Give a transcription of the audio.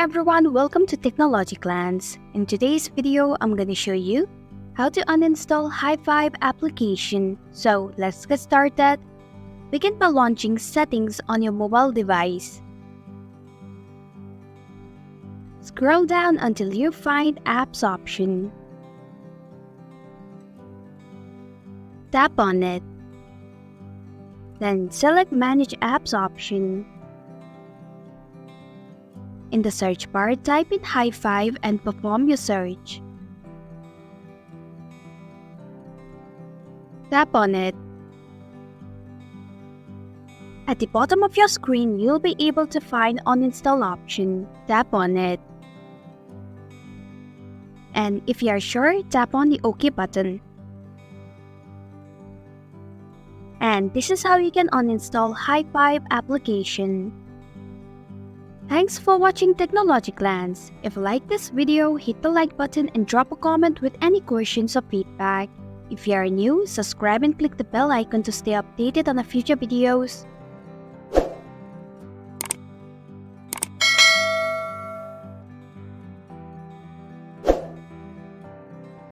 everyone, welcome to Technology Glance. In today's video, I'm going to show you how to uninstall hi5 application. So let's get started. Begin by launching Settings on your mobile device. Scroll down until you find Apps option. Tap on it. Then select Manage Apps option. In the search bar, type in hi5 and perform your search. Tap on it. At the bottom of your screen, you'll be able to find Uninstall option. Tap on it. And if you are sure, tap on the OK button. And this is how you can uninstall hi5 application. Thanks for watching Technology Glance. If you like this video, hit the like button and drop a comment with any questions or feedback. If you are new, subscribe and click the bell icon to stay updated on the future videos.